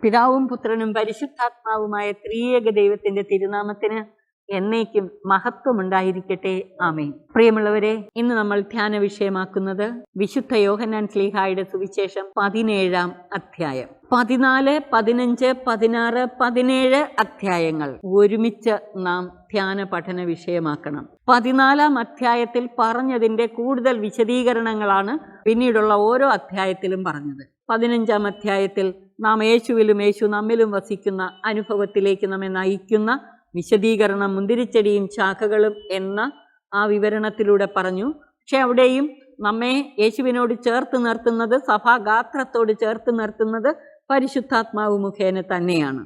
പിതാവും പുത്രനും പരിശുദ്ധാത്മാവുമായ ത്രിയേക ദൈവത്തിന്റെ തിരുനാമത്തിന് എന്നേക്കും മഹത്വമുണ്ടായിരിക്കട്ടെ. ആമേൻ. പ്രിയമുള്ളവരെ, ഇന്ന് നമ്മൾ ധ്യാന വിഷയമാക്കുന്നത് വിശുദ്ധ യോഹന്നാൻ ശ്ലീഹായുടെ സുവിശേഷം 17-ാം അധ്യായം. 14, 15, 16, 17 അധ്യായങ്ങൾ ഒരുമിച്ച് നാം ധ്യാന പഠന വിഷയമാക്കണം. 14-ാം അധ്യായത്തിൽ പറഞ്ഞതിൻ്റെ കൂടുതൽ വിശദീകരണങ്ങളാണ് പിന്നീടുള്ള ഓരോ അധ്യായത്തിലും പറഞ്ഞത്. 15-ാം അധ്യായത്തിൽ നാം യേശുവിലും യേശു നമ്മിലും വസിക്കുന്ന അനുഭവത്തിലേക്ക് നമ്മെ നയിക്കുന്ന വിശദീകരണം മുന്തിരിച്ചെടിയും ശാഖകളും എന്ന ആ വിവരണത്തിലൂടെ പറഞ്ഞു. പക്ഷെ അവിടെയും നമ്മെ യേശുവിനോട് ചേർത്ത് നിർത്തുന്നത്, സഭാഗാത്രത്തോട് ചേർത്ത് നിർത്തുന്നത് പരിശുദ്ധാത്മാവ് മുഖേന തന്നെയാണ്.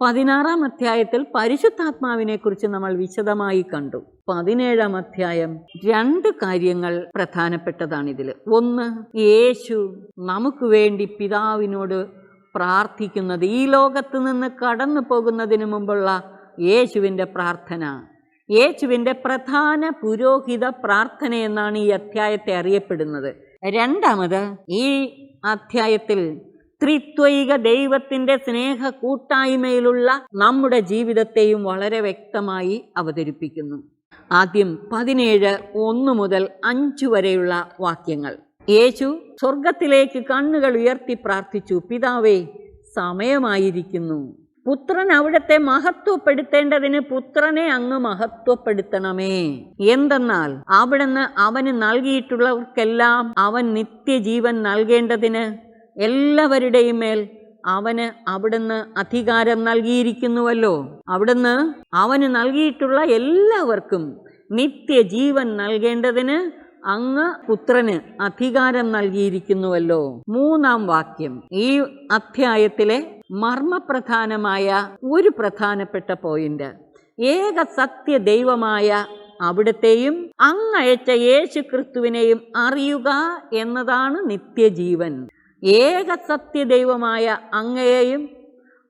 16-ാം അധ്യായത്തിൽ പരിശുദ്ധാത്മാവിനെ കുറിച്ച് നമ്മൾ വിശദമായി കണ്ടു. 17-ാം അധ്യായം 2 കാര്യങ്ങൾ പ്രധാനപ്പെട്ടതാണിതിൽ. ഒന്ന്, യേശു നമുക്ക് വേണ്ടി പിതാവിനോട് പ്രാർത്ഥിക്കുന്നത്, ഈ ലോകത്ത് നിന്ന് കടന്നു പോകുന്നതിന് മുമ്പുള്ള യേശുവിൻ്റെ പ്രാർത്ഥന, യേശുവിൻ്റെ പ്രധാന പുരോഹിത പ്രാർത്ഥന എന്നാണ് ഈ അധ്യായത്തെ അറിയപ്പെടുന്നത്. രണ്ടാമത്, ഈ അധ്യായത്തിൽ ത്രിത്വൈക ദൈവത്തിൻ്റെ സ്നേഹ കൂട്ടായ്മയിലുള്ള നമ്മുടെ ജീവിതത്തെയും വളരെ വ്യക്തമായി അവതരിപ്പിക്കുന്നു. ആദ്യം 17:1 മുതൽ 5 വരെയുള്ള വാക്യങ്ങൾ. യേശു സ്വർഗത്തിലേക്ക് കണ്ണുകൾ ഉയർത്തി പ്രാർത്ഥിച്ചു, പിതാവേ, സമയമായിരിക്കുന്നു. പുത്രൻ അവിടത്തെ മഹത്വപ്പെടുത്തേണ്ടതിന് പുത്രനെ അങ്ങ് മഹത്വപ്പെടുത്തണമേ. എന്തെന്നാൽ അവിടുന്ന് അവന് നൽകിയിട്ടുള്ളവർക്കെല്ലാം അവൻ നിത്യജീവൻ നൽകേണ്ടതിന് എല്ലാവരുടെയും മേൽ അവന് അവിടുന്ന് അധികാരം നൽകിയിരിക്കുന്നുവല്ലോ. അവിടുന്ന് അവന് നൽകിയിട്ടുള്ള എല്ലാവർക്കും നിത്യജീവൻ നൽകേണ്ടതിന് അങ്ങ് പുത്രന് അധികാരം നൽകിയിരിക്കുന്നുവല്ലോ. 3-ാം വാക്യം ഈ അധ്യായത്തിലെ മർമ്മപ്രധാനമായ ഒരു പ്രധാനപ്പെട്ട പോയിന്റ്, ഏക സത്യ ദൈവമായ അവിടുത്തെയും അങ്ങയച്ച യേശു ക്രിസ്തുവിനെയും അറിയുക എന്നതാണ് നിത്യജീവൻ. ഏക സത്യ ദൈവമായ അങ്ങയെയും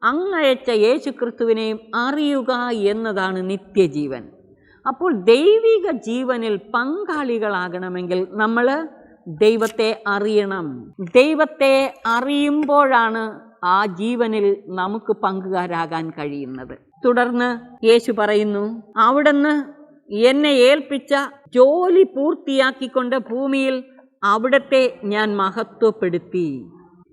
അങ്ങയച്ച യേശു ക്രിസ്തുവിനെയും അറിയുക എന്നതാണ് നിത്യജീവൻ. അപ്പോൾ ദൈവിക ജീവനിൽ പങ്കാളികളാകണമെങ്കിൽ നമ്മൾ ദൈവത്തെ അറിയണം. ദൈവത്തെ അറിയുമ്പോഴാണ് ആ ജീവനിൽ നമുക്ക് പങ്കുകാരാകാൻ കഴിയുന്നത്. തുടർന്ന് യേശു പറയുന്നു, അവിടുന്ന് എന്നെ ഏൽപ്പിച്ച ജോലി പൂർത്തിയാക്കിക്കൊണ്ട് ഭൂമിയിൽ അവിടത്തെ ഞാൻ മഹത്വപ്പെടുത്തി.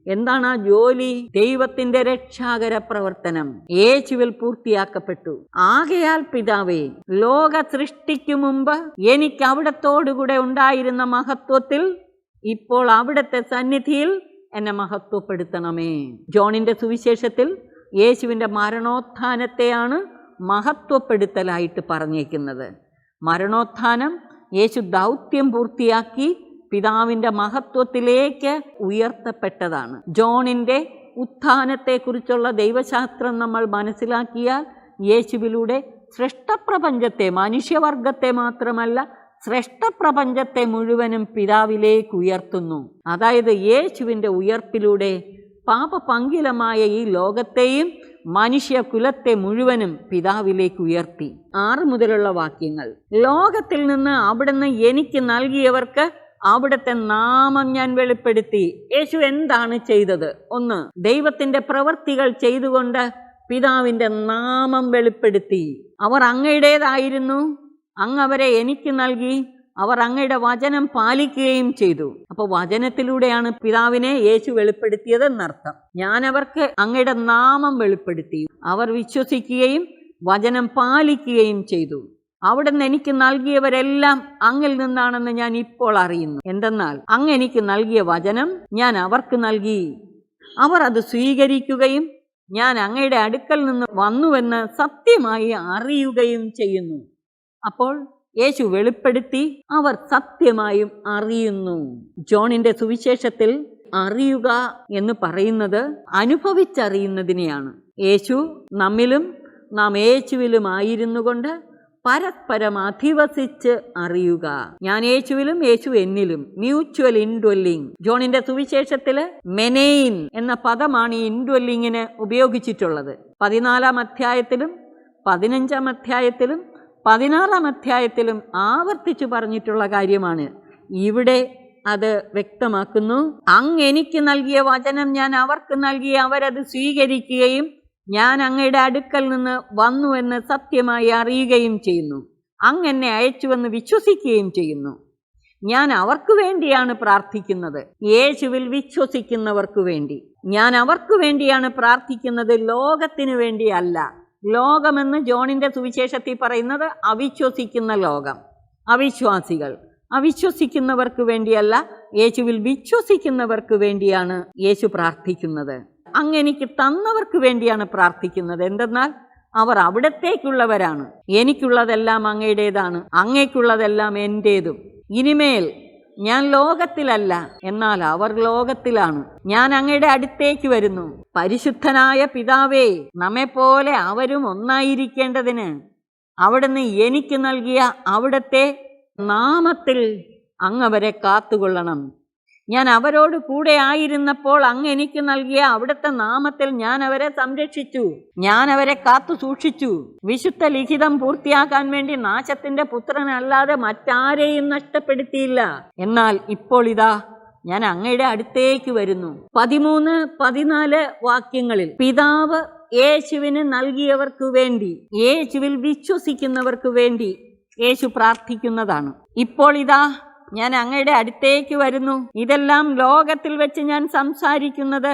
എന്താണ് ആ ജോലി? ദൈവത്തിന്റെ രക്ഷാകര പ്രവർത്തനം യേശുവിൽ പൂർത്തിയാക്കപ്പെട്ടു. ആകയാൽ പിതാവേ, ലോക സൃഷ്ടിക്കു മുമ്പ് എനിക്ക് അവിടത്തോടുകൂടെ ഉണ്ടായിരുന്ന മഹത്വത്തിൽ ഇപ്പോൾ അവിടുത്തെ സന്നിധിയിൽ എന്നെ മഹത്വപ്പെടുത്തണമേ. ജോണിന്റെ സുവിശേഷത്തിൽ യേശുവിൻ്റെ മരണോത്ഥാനത്തെയാണ് മഹത്വപ്പെടുത്തലായിട്ട് പറഞ്ഞേക്കുന്നത്. മരണോത്ഥാനം യേശു ദൗത്യം പൂർത്തിയാക്കി പിതാവിൻ്റെ മഹത്വത്തിലേക്ക് ഉയർത്തപ്പെട്ടതാണ്. ജോണിൻ്റെ ഉത്ഥാനത്തെക്കുറിച്ചുള്ള ദൈവശാസ്ത്രം നമ്മൾ മനസ്സിലാക്കിയാൽ യേശുവിലൂടെ സൃഷ്ടപ്രപഞ്ചത്തെ, മനുഷ്യവർഗത്തെ മാത്രമല്ല സൃഷ്ടപ്രപഞ്ചത്തെ മുഴുവനും പിതാവിലേക്ക് ഉയർത്തുന്നു. അതായത് യേശുവിൻ്റെ ഉയർപ്പിലൂടെ പാപപങ്കിലമായ ഈ ലോകത്തെയും മനുഷ്യകുലത്തെ മുഴുവനും പിതാവിലേക്ക് ഉയർത്തി. 6 മുതലുള്ള വാക്യങ്ങൾ, ലോകത്തിൽ നിന്ന് അവിടുന്ന് എനിക്ക് നൽകിയവർക്ക് അവിടുത്തെ നാമം ഞാൻ വെളിപ്പെടുത്തി. യേശു എന്താണ് ചെയ്തത്? ഒന്ന്, ദൈവത്തിൻ്റെ പ്രവൃത്തികൾ ചെയ്തുകൊണ്ട് പിതാവിൻ്റെ നാമം വെളിപ്പെടുത്തി. അവർ അങ്ങയുടേതായിരുന്നു, അങ്ങ് അവരെ എനിക്ക് നൽകി, അവർ അങ്ങയുടെ വചനം പാലിക്കുകയും ചെയ്തു. അപ്പോൾ വചനത്തിലൂടെയാണ് പിതാവിനെ യേശു വെളിപ്പെടുത്തിയതെന്നർത്ഥം. ഞാൻ അവർക്ക് അങ്ങയുടെ നാമം വെളിപ്പെടുത്തി, അവർ വിശ്വസിക്കുകയും വചനം പാലിക്കുകയും ചെയ്തു. അവിടുന്ന് എനിക്ക് നൽകിയവരെല്ലാം അങ്ങിൽ നിന്നാണെന്ന് ഞാൻ ഇപ്പോൾ അറിയുന്നു. എന്തെന്നാൽ അങ്ങ് എനിക്ക് നൽകിയ വചനം ഞാൻ അവർക്ക് നൽകി, അവർ അത് സ്വീകരിക്കുകയും ഞാൻ അങ്ങയുടെ അടുക്കൽ നിന്ന് വന്നുവെന്ന് സത്യമായി അറിയുകയും ചെയ്യുന്നു. അപ്പോൾ യേശു വെളിപ്പെടുത്തി, അവർ സത്യമായും അറിയുന്നു. ജോണിന്റെ സുവിശേഷത്തിൽ അറിയുക എന്ന് പറയുന്നത് അനുഭവിച്ചറിയുന്നതിനെയാണ്. യേശു നമ്മിലും നാം യേശുവിലും ആയിരുന്നു കൊണ്ട് പരസ്പരം അധിവസിച്ച് അറിയുക. ഞാൻ യേശുവിലും യേശു എന്നിലും, മ്യൂച്വൽ ഇൻഡ്വെല്ലിംഗ്. ജോണിന്റെ സുവിശേഷത്തില് മെനെയിൻ എന്ന പദമാണ് ഈ ഇൻഡ്വെല്ലിങ്ങിന് ഉപയോഗിച്ചിട്ടുള്ളത്. 14-ാം അധ്യായത്തിലും 15-ാം അധ്യായത്തിലും 16-ാം അധ്യായത്തിലും ആവർത്തിച്ചു പറഞ്ഞിട്ടുള്ള കാര്യമാണ്. ഇവിടെ അത് വ്യക്തമാക്കുന്നു. അങ്ങ് എനിക്ക് നൽകിയ വചനം ഞാൻ അവർക്ക് നൽകി, അവരത് സ്വീകരിക്കുകയും ഞാൻ അങ്ങയുടെ അടുക്കൽ നിന്ന് വന്നുവെന്ന് സത്യമായി അറിയുകയും ചെയ്യുന്നു. അങ്ങ് എന്നെ അയച്ചുവെന്ന് വിശ്വസിക്കുകയും ചെയ്യുന്നു. ഞാൻ അവർക്ക് വേണ്ടിയാണ് പ്രാർത്ഥിക്കുന്നത്, യേശുവിൽ വിശ്വസിക്കുന്നവർക്ക് വേണ്ടി. ഞാൻ അവർക്ക് വേണ്ടിയാണ് പ്രാർത്ഥിക്കുന്നത്, ലോകത്തിന് വേണ്ടിയല്ല. ലോകമെന്ന് ജോണിന്റെ സുവിശേഷത്തിൽ പറയുന്നത് അവിശ്വസിക്കുന്ന ലോകം, അവിശ്വാസികൾ. അവിശ്വസിക്കുന്നവർക്ക് വേണ്ടിയല്ല, യേശുവിൽ വിശ്വസിക്കുന്നവർക്ക് വേണ്ടിയാണ് യേശു പ്രാർത്ഥിക്കുന്നത്. അങ്ങ് എനിക്ക് തന്നവർക്ക് വേണ്ടിയാണ് പ്രാർത്ഥിക്കുന്നത്. എന്തെന്നാൽ അവർ അവിടത്തേക്കുള്ളവരാണ്. എനിക്കുള്ളതെല്ലാം അങ്ങയുടേതാണ്, അങ്ങേക്കുള്ളതെല്ലാം എൻ്റേതും. ഇനിമേൽ ഞാൻ ലോകത്തിലല്ല, എന്നാൽ അവർ ലോകത്തിലാണ്. ഞാൻ അങ്ങയുടെ അടുത്തേക്ക് വരുന്നു. പരിശുദ്ധനായ പിതാവേ, നമ്മെപ്പോലെ അവരും ഒന്നായിരിക്കേണ്ടതിന് അവിടുന്ന് എനിക്ക് നൽകിയ അവിടുത്തെ നാമത്തിൽ അങ്ങ് അവരെ കാത്തുകൊള്ളണം. ഞാൻ അവരോട് കൂടെ ആയിരുന്നപ്പോൾ അങ്ങ് എനിക്ക് നൽകിയ അവിടുത്തെ നാമത്തിൽ ഞാൻ അവരെ സംരക്ഷിച്ചു, ഞാൻ അവരെ കാത്തു സൂക്ഷിച്ചു. വിശുദ്ധ ലിഖിതം പൂർത്തിയാക്കാൻ വേണ്ടി നാശത്തിന്റെ പുത്രനല്ലാതെ മറ്റാരെയും നഷ്ടപ്പെടുത്തിയില്ല. എന്നാൽ ഇപ്പോൾ ഇതാ ഞാൻ അങ്ങയുടെ അടുത്തേക്ക് വരുന്നു. 13-14 വാക്യങ്ങളിൽ പിതാവ് യേശുവിന് നൽകിയവർക്ക് വേണ്ടി, യേശുവിൽ വിശ്വസിക്കുന്നവർക്ക് വേണ്ടി യേശു പ്രാർത്ഥിക്കുന്നതാണ്. ഇപ്പോൾ ഇതാ ഞാൻ അങ്ങയുടെ അടുത്തേക്ക് വരുന്നു. ഇതെല്ലാം ലോകത്തിൽ വെച്ച് ഞാൻ സംസാരിക്കുന്നത്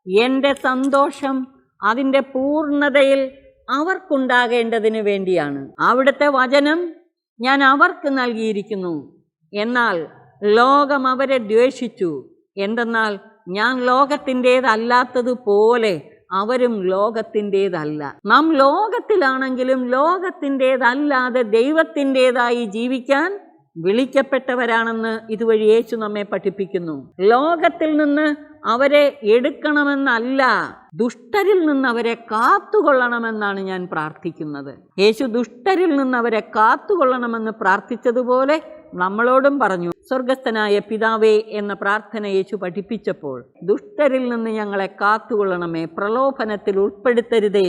എൻ്റെ സന്തോഷം അതിൻ്റെ പൂർണ്ണതയിൽ അവർക്കുണ്ടാകേണ്ടതിന് വേണ്ടിയാണ്. അവിടുത്തെ വചനം ഞാൻ അവർക്ക് നൽകിയിരിക്കുന്നു. എന്നാൽ ലോകം അവരെ ദ്വേഷിച്ചു. എന്തെന്നാൽ ഞാൻ ലോകത്തിൻ്റേതല്ലാത്തതുപോലെ അവരും ലോകത്തിൻ്റേതല്ല. നാം ലോകത്തിലാണെങ്കിലും ലോകത്തിൻ്റേതല്ലാതെ ദൈവത്തിൻ്റേതായി ജീവിക്കാൻ വിളിക്കപ്പെട്ടവരാണെന്ന് ഇതുവഴി യേശു നമ്മെ പഠിപ്പിക്കുന്നു. ലോകത്തിൽ നിന്ന് അവരെ എടുക്കണമെന്നല്ല, ദുഷ്ടരിൽ നിന്ന് അവരെ കാത്തുകൊള്ളണമെന്നാണ് ഞാൻ പ്രാർത്ഥിക്കുന്നത്. യേശു ദുഷ്ടരിൽ നിന്ന് അവരെ കാത്തുകൊള്ളണമെന്ന് പ്രാർത്ഥിച്ചതുപോലെ നമ്മളോടും പറഞ്ഞു. സ്വർഗസ്ഥനായ പിതാവേ എന്ന പ്രാർത്ഥന യേശു പഠിപ്പിച്ചപ്പോൾ ദുഷ്ടരിൽ നിന്ന് ഞങ്ങളെ കാത്തുകൊള്ളണമേ, പ്രലോഭനത്തിൽ ഉൾപ്പെടുത്തരുതേ.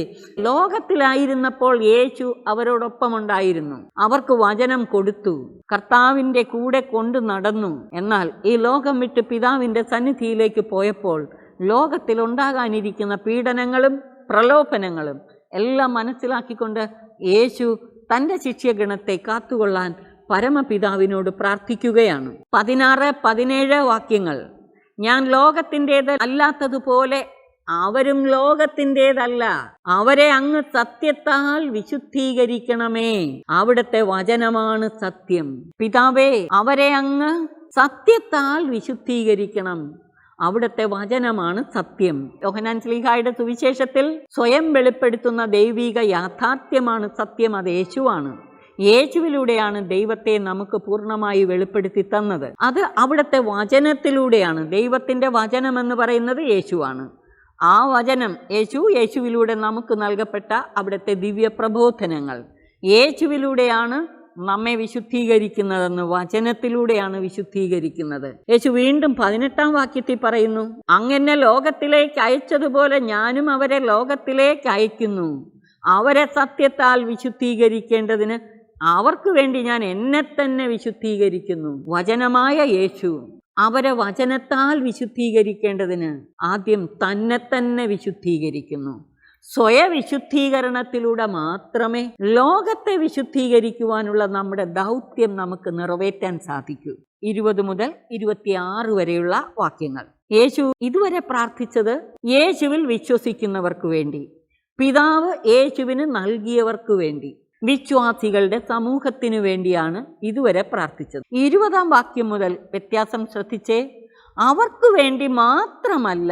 ലോകത്തിലായിരുന്നപ്പോൾ യേശു അവരോടൊപ്പമുണ്ടായിരുന്നു, അവർക്ക് വചനം കൊടുത്തു, കർത്താവിൻ്റെ കൂടെ കൊണ്ടു നടന്നു. എന്നാൽ ഈ ലോകം വിട്ട് പിതാവിൻ്റെ സന്നിധിയിലേക്ക് പോയപ്പോൾ ലോകത്തിൽ ഉണ്ടാകാനിരിക്കുന്ന പീഡനങ്ങളും പ്രലോഭനങ്ങളും എല്ലാം മനസ്സിലാക്കിക്കൊണ്ട് യേശു തൻ്റെ ശിഷ്യഗണത്തെ കാത്തുകൊള്ളാൻ പരമപിതാവിനോട് പ്രാർത്ഥിക്കുകയാണ്. 16-17 വാക്യങ്ങൾ. ഞാൻ ലോകത്തിൻ്റേത് അല്ലാത്തതുപോലെ അവരും ലോകത്തിൻ്റേതല്ല. അവരെ അങ്ങ് സത്യത്താൽ വിശുദ്ധീകരിക്കണമേ. അവിടുത്തെ വചനമാണ് സത്യം. പിതാവേ, അവരെ അങ്ങ് സത്യത്താൽ വിശുദ്ധീകരിക്കണം. അവിടുത്തെ വചനമാണ് സത്യം. യോഹന്നാൻ ശ്ലീഹായുടെ സുവിശേഷത്തിൽ സ്വയം വെളിപ്പെടുത്തുന്ന ദൈവിക യാഥാർത്ഥ്യമാണ് സത്യം. അത് യേശുവാണ്. യേശുവിലൂടെയാണ് ദൈവത്തെ നമുക്ക് പൂർണ്ണമായി വെളിപ്പെടുത്തി തന്നത്. അത് അവിടുത്തെ വചനത്തിലൂടെയാണ്. ദൈവത്തിൻ്റെ വചനം എന്ന് പറയുന്നത് യേശുവാണ്. ആ വചനം യേശുവിലൂടെ നമുക്ക് നൽകപ്പെട്ട അവിടുത്തെ ദിവ്യ പ്രബോധനങ്ങൾ യേശുവിലൂടെയാണ് നമ്മെ വിശുദ്ധീകരിക്കുന്നതെന്ന്, വചനത്തിലൂടെയാണ് വിശുദ്ധീകരിക്കുന്നത്. യേശു വീണ്ടും 18 വാക്യത്തിൽ പറയുന്നു, അങ്ങനെ ലോകത്തിലേക്ക് അയച്ചതുപോലെ ഞാനും അവരെ ലോകത്തിലേക്ക് അയക്കുന്നു. അവരെ സത്യത്താൽ വിശുദ്ധീകരിക്കേണ്ടതിന് അവർക്ക് വേണ്ടി ഞാൻ എന്നെ തന്നെ വിശുദ്ധീകരിക്കുന്നു. വചനമായ യേശു അവരെ വചനത്താൽ വിശുദ്ധീകരിക്കേണ്ടതിന് ആദ്യം തന്നെ തന്നെ വിശുദ്ധീകരിക്കുന്നു. സ്വയവിശുദ്ധീകരണത്തിലൂടെ മാത്രമേ ലോകത്തെ വിശുദ്ധീകരിക്കുവാനുള്ള നമ്മുടെ ദൗത്യം നമുക്ക് നിറവേറ്റാൻ സാധിക്കൂ. 20 മുതൽ 26 വരെയുള്ള വാക്യങ്ങൾ. യേശു ഇതുവരെ പ്രാർത്ഥിച്ചത് യേശുവിൽ വിശ്വസിക്കുന്നവർക്ക് വേണ്ടി, പിതാവ് യേശുവിന് നൽകിയവർക്ക് വേണ്ടി, വിശ്വാസികളുടെ സമൂഹത്തിനു വേണ്ടിയാണ് ഇതുവരെ പ്രാർത്ഥിച്ചത്. 20 വാക്യം മുതൽ വ്യത്യാസം ശ്രദ്ധിച്ചേ. അവർക്ക് വേണ്ടി മാത്രമല്ല,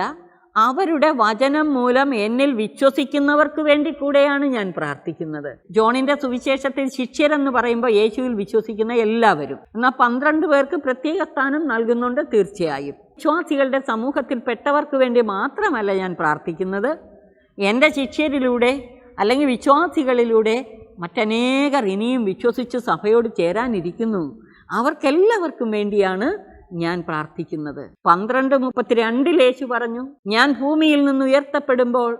അവരുടെ വചനം മൂലം എന്നിൽ വിശ്വസിക്കുന്നവർക്ക് വേണ്ടി കൂടെയാണ് ഞാൻ പ്രാർത്ഥിക്കുന്നത്. ജോണിന്റെ സുവിശേഷത്തിൽ ശിഷ്യരെന്ന് പറയുമ്പോൾ യേശുവിൽ വിശ്വസിക്കുന്ന എല്ലാവരും. എന്നാൽ 12 പേർക്ക് പ്രത്യേക സ്ഥാനം നൽകുന്നുണ്ട്. തീർച്ചയായും വിശ്വാസികളുടെ സമൂഹത്തിൽപ്പെട്ടവർക്ക് വേണ്ടി മാത്രമല്ല ഞാൻ പ്രാർത്ഥിക്കുന്നത്. എൻ്റെ ശിഷ്യരിലൂടെ അല്ലെങ്കിൽ വിശ്വാസികളിലൂടെ മറ്റനേകർ ഇനിയും വിശ്വസിച്ച് സഭയോട് ചേരാനിരിക്കുന്നു. അവർക്കെല്ലാവർക്കും വേണ്ടിയാണ് ഞാൻ പ്രാർത്ഥിക്കുന്നത്. 12:32 യേശു പറഞ്ഞു, ഞാൻ ഭൂമിയിൽ നിന്ന് ഉയർത്തപ്പെടുമ്പോൾ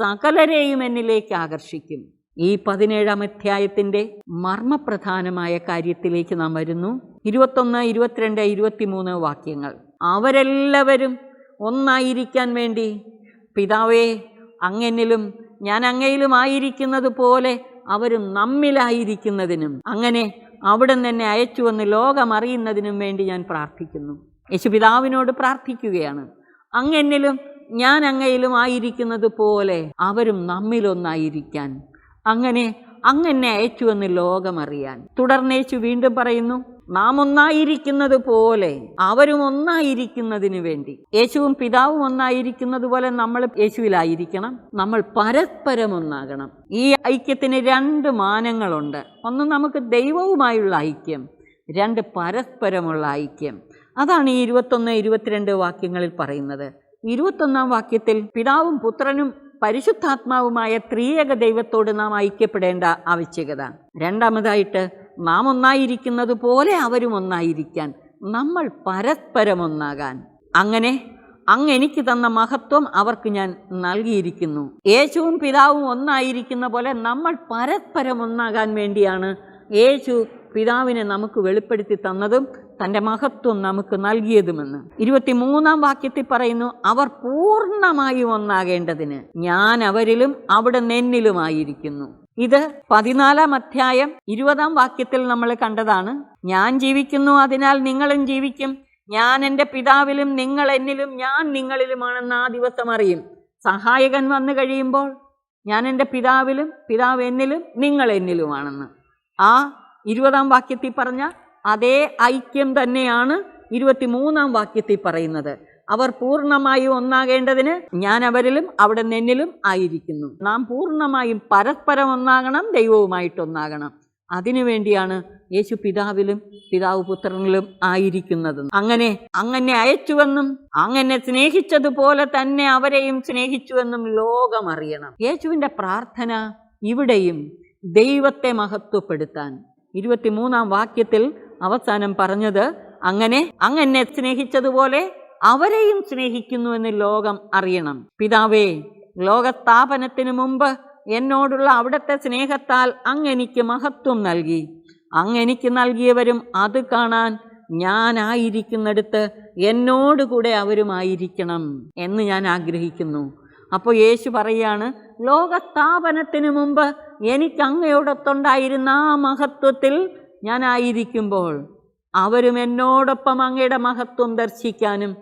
സകലരെയും എന്നിലേക്ക് ആകർഷിക്കും. ഈ 17-ാം അധ്യായത്തിൻ്റെ മർമ്മപ്രധാനമായ കാര്യത്തിലേക്ക് നാം വരുന്നു. 21, 22, 23 വാക്യങ്ങൾ. അവരെല്ലാവരും ഒന്നായിരിക്കാൻ വേണ്ടി പിതാവേ അങ്ങനിലും ഞാൻ അങ്ങയിലും ആയിരിക്കുന്നത് പോലെ അവരും നമ്മിലായിരിക്കുന്നതിനും അങ്ങനെ അവിടുന്ന് എന്നെ അയച്ചുവെന്ന് ലോകം അറിയുന്നതിനും വേണ്ടി ഞാൻ പ്രാർത്ഥിക്കുന്നു. യേശു പിതാവിനോട് പ്രാർത്ഥിക്കുകയാണ്. അങ്ങെന്നിലും ഞാൻ അങ്ങയിലും ആയിരിക്കുന്നത് പോലെ അവരും നമ്മിലൊന്നായിരിക്കാൻ, അങ്ങനെ അങ്ങെന്നെ അയച്ചുവെന്ന് ലോകം അറിയാൻ. തുടർന്ന് യേശു വീണ്ടും പറയുന്നു, നാം ഒന്നായിരിക്കുന്നത് പോലെ അവരും ഒന്നായിരിക്കുന്നതിന് വേണ്ടി. യേശുവും പിതാവും ഒന്നായിരിക്കുന്നത് പോലെ നമ്മൾ യേശുവിലായിരിക്കണം. നമ്മൾ പരസ്പരം ഒന്നാകണം. ഈ ഐക്യത്തിന് 2 മാനങ്ങളുണ്ട്. ഒന്ന് നമുക്ക് ദൈവവുമായുള്ള ഐക്യം, 2 പരസ്പരമുള്ള ഐക്യം. അതാണ് ഈ 21, 22 വാക്യങ്ങളിൽ പറയുന്നത്. 21-ാം വാക്യത്തിൽ പിതാവും പുത്രനും പരിശുദ്ധാത്മാവുമായ ത്രിയേക ദൈവത്തോട് നാം ഐക്യപ്പെടേണ്ട ആവശ്യകത. രണ്ടാമതായിട്ട് നാം ഒന്നായിരിക്കുന്നത് പോലെ അവരും ഒന്നായിരിക്കാൻ, നമ്മൾ പരസ്പരം ഒന്നാകാൻ. അങ്ങനെ അങ്ങ് എനിക്ക് തന്ന മഹത്വം അവർക്ക് ഞാൻ നൽകിയിരിക്കുന്നു. യേശുവും പിതാവും ഒന്നായിരിക്കുന്ന പോലെ നമ്മൾ പരസ്പരം ഒന്നാകാൻ വേണ്ടിയാണ് യേശു പിതാവിനെ നമുക്ക് വെളിപ്പെടുത്തി തന്നതും തൻ്റെ മഹത്വം നമുക്ക് നൽകിയതുമെന്ന്. 23-ാം വാക്യത്തിൽ പറയുന്നു, അവർ പൂർണ്ണമായും ഒന്നാകേണ്ടതിന് ഞാൻ അവരിലും അവിടുന്ന് എന്നിലുമായിരിക്കുന്നു. ഇത് 14-ാം അധ്യായം 20-ാം വാക്യത്തിൽ നമ്മൾ കണ്ടതാണ്. ഞാൻ ജീവിക്കുന്നു, അതിനാൽ നിങ്ങളും ജീവിക്കും. ഞാൻ എൻ്റെ പിതാവിലും നിങ്ങൾ എന്നിലും ഞാൻ നിങ്ങളിലുമാണെന്ന് ആ ദിവസം അറിയും. സഹായകൻ വന്നു കഴിയുമ്പോൾ ഞാൻ എൻ്റെ പിതാവിലും പിതാവ് എന്നിലും നിങ്ങൾ എന്നിലുമാണെന്ന്. ആ 20-ാം വാക്യത്തിൽ പറഞ്ഞ അതേ ഐക്യം തന്നെയാണ് 23-ാം വാക്യത്തിൽ പറയുന്നത്. അവർ പൂർണ്ണമായും ഒന്നാകേണ്ടതിന് ഞാൻ അവരിലും അവിടുന്ന് എന്നിലും ആയിരിക്കുന്നു. നാം പൂർണ്ണമായും പരസ്പരം ഒന്നാകണം, ദൈവവുമായിട്ടൊന്നാകണം. അതിനുവേണ്ടിയാണ് യേശു പിതാവിലും പിതാവ് പുത്രനിലും ആയിരിക്കുന്നത്. അങ്ങനെ അയച്ചുവെന്നും അങ്ങനെ സ്നേഹിച്ചതുപോലെ തന്നെ അവരെയും സ്നേഹിച്ചുവെന്നും ലോകം അറിയണം. യേശുവിൻ്റെ പ്രാർത്ഥന ഇവിടെയും ദൈവത്തെ മഹത്വപ്പെടുത്താൻ. 23-ാം വാക്യത്തിൽ അവസാനം പറഞ്ഞത്, അങ്ങനെ സ്നേഹിച്ചതുപോലെ അവരെയും സ്നേഹിക്കുന്നുവെന്ന് ലോകം അറിയണം. പിതാവേ, ലോകസ്ഥാപനത്തിന് മുമ്പ് എന്നോടുള്ള അവിടുത്തെ സ്നേഹത്താൽ അങ്ങെനിക്ക് മഹത്വം നൽകി. അങ്ങെനിക്ക് നൽകിയവരും അത് കാണാൻ ഞാനായിരിക്കുന്നിടത്ത് എന്നോടുകൂടെ അവരുമായിരിക്കണം എന്ന് ഞാൻ ആഗ്രഹിക്കുന്നു. അപ്പോൾ യേശു പറയാണ്, ലോകസ്ഥാപനത്തിന് മുമ്പ് എനിക്ക് അങ്ങയോടൊത്തുണ്ടായിരുന്ന ആ മഹത്വത്തിൽ ഞാനായിരിക്കുമ്പോൾ അവരും എന്നോടൊപ്പം അങ്ങയുടെ മഹത്വം ദർശിക്കാനും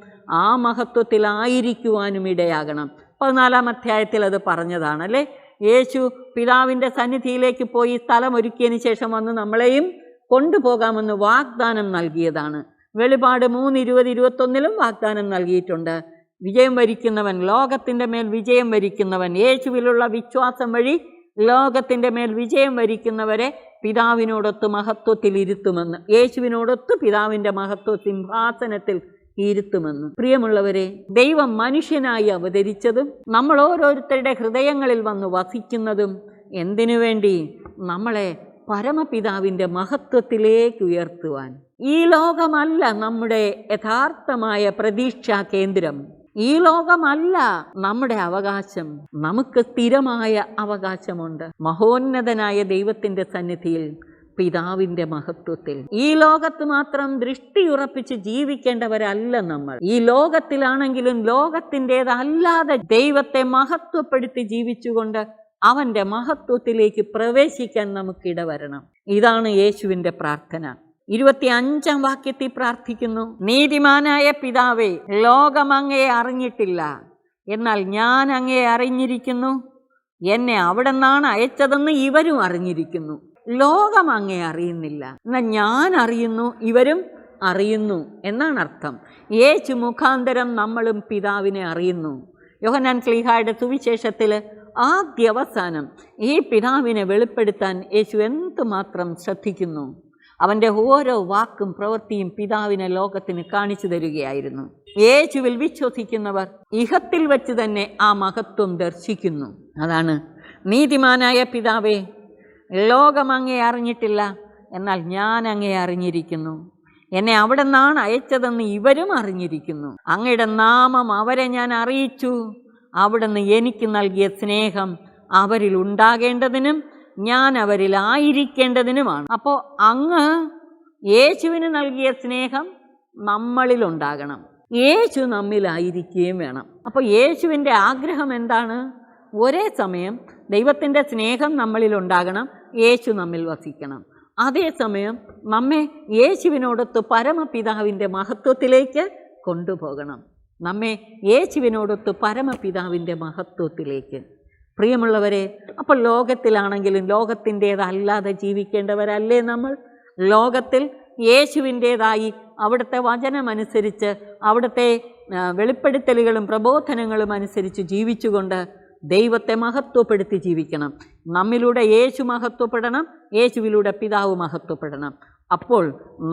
ആ മഹത്വത്തിലായിരിക്കുവാനും ഇടയാകണം. 14-ാം അധ്യായത്തിൽ അത് പറഞ്ഞതാണല്ലേ. യേശു പിതാവിൻ്റെ സന്നിധിയിലേക്ക് പോയി സ്ഥലം ഒരുക്കിയതിന് ശേഷം വന്ന് നമ്മളെയും കൊണ്ടുപോകാമെന്ന് വാഗ്ദാനം നൽകിയതാണ്. വെളിപാട് 3:20-21 വാഗ്ദാനം നൽകിയിട്ടുണ്ട്. വിജയം വരിക്കുന്നവൻ, ലോകത്തിൻ്റെ മേൽ വിജയം വരിക്കുന്നവൻ, യേശുവിലുള്ള വിശ്വാസം വഴി ലോകത്തിൻ്റെ മേൽ വിജയം വരിക്കുന്നവരെ പിതാവിനോടൊത്ത് മഹത്വത്തിൽ ഇരുത്തുമെന്ന്, യേശുവിനോടൊത്ത് പിതാവിൻ്റെ മഹത്വ സിംഹാസനത്തിൽ ഇരുത്തുമെന്ന്. പ്രിയമുള്ളവരെ, ദൈവം മനുഷ്യനായി അവതരിച്ചതും നമ്മൾ ഓരോരുത്തരുടെ ഹൃദയങ്ങളിൽ വന്ന് വസിക്കുന്നതും എന്തിനു വേണ്ടി? നമ്മളെ പരമപിതാവിൻ്റെ മഹത്വത്തിലേക്ക് ഉയർത്തുവാൻ. ഈ ലോകമല്ല നമ്മുടെ യഥാർത്ഥമായ പ്രതീക്ഷാ കേന്ദ്രം. ഈ ലോകമല്ല നമ്മുടെ അവകാശം. നമുക്ക് സ്ഥിരമായ അവകാശമുണ്ട്. മഹോന്നതനായ ദൈവത്തിൻ്റെ സന്നിധിയിൽ, പിതാവിൻ്റെ മഹത്വത്തിൽ. ഈ ലോകത്ത് മാത്രം ദൃഷ്ടിയുറപ്പിച്ച് ജീവിക്കേണ്ടവരല്ല നമ്മൾ. ഈ ലോകത്തിലാണെങ്കിലും ലോകത്തിൻ്റേതല്ലാതെ ദൈവത്തെ മഹത്വപ്പെടുത്തി ജീവിച്ചുകൊണ്ട് അവൻ്റെ മഹത്വത്തിലേക്ക് പ്രവേശിക്കാൻ നമുക്കിടവരണം. ഇതാണ് യേശുവിൻ്റെ പ്രാർത്ഥന. 25-ാം വാക്യത്തിൽ പ്രാർത്ഥിക്കുന്നു, നീതിമാനായ പിതാവേ, ലോകം അങ്ങയെ അറിഞ്ഞിട്ടില്ല, എന്നാൽ ഞാൻ അങ്ങയെ അറിഞ്ഞിരിക്കുന്നു. എന്നെ അവിടെ നിന്നാണ് അയച്ചതെന്ന് ഇവരും അറിഞ്ഞിരിക്കുന്നു. ലോകം അങ്ങയെ അറിയുന്നില്ല, എന്നാൽ ഞാൻ അറിയുന്നു, ഇവരും അറിയുന്നു എന്നാണ് അർത്ഥം. യേശു മുഖാന്തരം നമ്മളും പിതാവിനെ അറിയുന്നു. യോഹന്നാൻ ശ്ലീഹായുടെ സുവിശേഷത്തിൽ ആദ്യവസാനം ഈ പിതാവിനെ വെളിപ്പെടുത്താൻ യേശു എന്തുമാത്രം ശ്രദ്ധിക്കുന്നു. അവൻ്റെ ഓരോ വാക്കും പ്രവൃത്തിയും പിതാവിനെ ലോകത്തിന് കാണിച്ചു തരികയായിരുന്നു. യേശുവിൽ വിശ്വസിക്കുന്നവർ ഇഹത്തിൽ വെച്ച് തന്നെ ആ മഹത്വം ദർശിക്കുന്നു. അതാണ്, നീതിമാനായ പിതാവേ, ലോകം അങ്ങയെ അറിഞ്ഞിട്ടില്ല, എന്നാൽ ഞാൻ അങ്ങയെ അറിഞ്ഞിരിക്കുന്നു. എന്നെ അവിടെ നിന്നാണ് അയച്ചതെന്ന് ഇവരും അറിഞ്ഞിരിക്കുന്നു. അങ്ങയുടെ നാമം അവരെ ഞാൻ അറിയിച്ചു. അവിടുന്ന് എനിക്ക് നൽകിയ സ്നേഹം അവരിൽ ഉണ്ടാകേണ്ടതിനും ഞാൻ അവരിലായിരിക്കേണ്ടതിനുമാണ്. അപ്പോൾ അങ്ങ് യേശുവിന് നൽകിയ സ്നേഹം നമ്മളിലുണ്ടാകണം, യേശു നമ്മിലായിരിക്കുകയും വേണം. അപ്പോൾ യേശുവിൻ്റെ ആഗ്രഹം എന്താണ്? ഒരേ സമയം ദൈവത്തിൻ്റെ സ്നേഹം നമ്മളിലുണ്ടാകണം, യേശു നമ്മിൽ വസിക്കണം. അതേസമയം നമ്മെ യേശുവിനോടൊത്ത് പരമപിതാവിൻ്റെ മഹത്വത്തിലേക്ക് കൊണ്ടുപോകണം, നമ്മെ യേശുവിനോടൊത്ത് പരമപിതാവിൻ്റെ മഹത്വത്തിലേക്ക്. പ്രിയമുള്ളവരെ, അപ്പോൾ ലോകത്തിലാണെങ്കിലും ലോകത്തിൻ്റേതല്ലാതെ ജീവിക്കേണ്ടവരല്ലേ നമ്മൾ? ലോകത്തിൽ യേശുവിൻ്റേതായി അവിടുത്തെ വചനമനുസരിച്ച് അവിടുത്തെ വെളിപ്പെടുത്തലുകളും പ്രബോധനങ്ങളും അനുസരിച്ച് ജീവിച്ചുകൊണ്ട് ദൈവത്തെ മഹത്വപ്പെടുത്തി ജീവിക്കണം. നമ്മിലൂടെ യേശു മഹത്വപ്പെടണം, യേശുവിലൂടെ പിതാവ് മഹത്വപ്പെടണം. അപ്പോൾ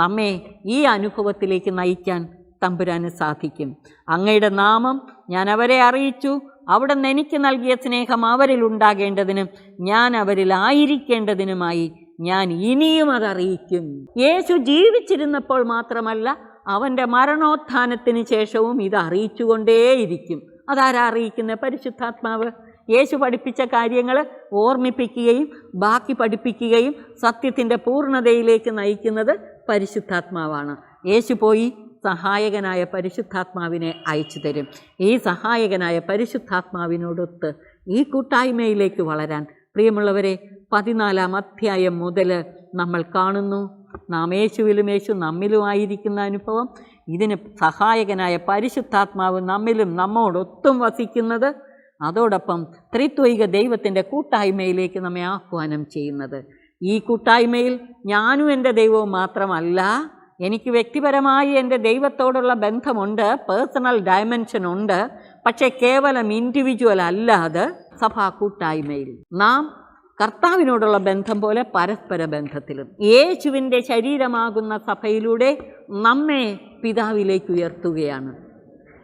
നമ്മെ ഈ അനുഭവത്തിലേക്ക് നയിക്കാൻ തമ്പുരാന് സാധിക്കും. അങ്ങയുടെ നാമം ഞാൻ അവരെ അറിയിച്ചു, അവിടുന്ന് എനിക്ക് നൽകിയ സ്നേഹം അവരിലുണ്ടാകേണ്ടതിനും ഞാൻ അവരിലായിരിക്കേണ്ടതിനുമായി ഞാൻ ഇനിയും അതറിയിക്കും. യേശു ജീവിച്ചിരുന്നപ്പോൾ മാത്രമല്ല, അവൻ്റെ മരണോത്ഥാനത്തിന് ശേഷവും ഇത് അറിയിച്ചുകൊണ്ടേയിരിക്കും. അതാരാ അറിയിക്കുന്നത്? പരിശുദ്ധാത്മാവ്. യേശു പഠിപ്പിച്ച കാര്യങ്ങൾ ഓർമ്മിപ്പിക്കുകയും ബാക്കി പഠിപ്പിക്കുകയും സത്യത്തിൻ്റെ പൂർണ്ണതയിലേക്ക് നയിക്കുന്നത് പരിശുദ്ധാത്മാവാണ്. യേശു പോയി സഹായകനായ പരിശുദ്ധാത്മാവിനെ അയച്ചു തരും. ഈ സഹായകനായ പരിശുദ്ധാത്മാവിനോടൊത്ത് ഈ കൂട്ടായ്മയിലേക്ക് വളരാൻ പ്രിയമുള്ളവരെ 14-ാം അധ്യായം മുതൽ നമ്മൾ കാണുന്നു. നാം യേശുവിലും യേശു നമ്മിലുമായിരിക്കുന്ന അനുഭവം. ഇതിന് സഹായകനായ പരിശുദ്ധാത്മാവ് നമ്മിലും നമ്മോടൊത്തും വസിക്കുന്നത്, അതോടൊപ്പം ത്രിത്വൈക ദൈവത്തിൻ്റെ കൂട്ടായ്മയിലേക്ക് നമ്മെ ആഹ്വാനം ചെയ്യുന്നത്. ഈ കൂട്ടായ്മയിൽ ഞാനും എൻ്റെ ദൈവവും മാത്രമല്ല, എനിക്ക് വ്യക്തിപരമായി എൻ്റെ ദൈവത്തോടുള്ള ബന്ധമുണ്ട്, പേഴ്സണൽ ഡയമെൻഷൻ ഉണ്ട്. പക്ഷേ കേവലം ഇൻഡിവിജ്വൽ അല്ലാതെ സഭാ കൂട്ടായ്മയിൽ നാം കർത്താവിനോടുള്ള ബന്ധം പോലെ പരസ്പര ബന്ധത്തിലും യേശുവിൻ്റെ ശരീരമാകുന്ന സഭയിലൂടെ നമ്മെ പിതാവിലേക്ക് ഉയർത്തുകയാണ്.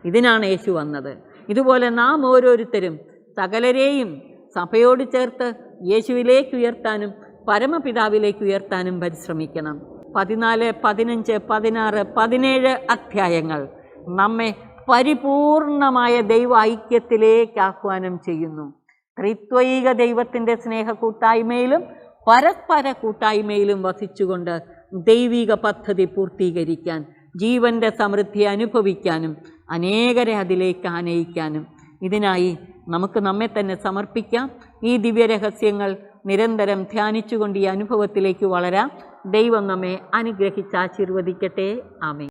ഇതിനാണ് യേശു വന്നത്. ഇതുപോലെ നാം ഓരോരുത്തരും സകലരെയും സഭയോട് ചേർത്ത് യേശുവിലേക്ക് ഉയർത്താനും പരമപിതാവിലേക്ക് ഉയർത്താനും പരിശ്രമിക്കണം. 14, 15, 16, 17 അധ്യായങ്ങൾ നമ്മെ പരിപൂർണമായ ദൈവ ഐക്യത്തിലേക്ക് ആഹ്വാനം ചെയ്യുന്നു. ത്രിത്വൈക ദൈവത്തിൻ്റെ സ്നേഹ കൂട്ടായ്മയിലും പരസ്പര കൂട്ടായ്മയിലും വസിച്ചുകൊണ്ട് ദൈവിക പദ്ധതി പൂർത്തീകരിക്കാൻ, ജീവൻ്റെ സമൃദ്ധി അനുഭവിക്കാനും അനേകരെ അതിലേക്ക് ആനയിക്കാനും ഇതിനായി നമുക്ക് നമ്മെ തന്നെ സമർപ്പിക്കാം. ഈ ദിവ്യരഹസ്യങ്ങൾ നിരന്തരം ധ്യാനിച്ചുകൊണ്ട് ഈ അനുഭവത്തിലേക്ക് വളരാം. ദൈവം നമ്മെ അനുഗ്രഹിച്ച് ആശീർവദിക്കട്ടെ. ആമേൻ.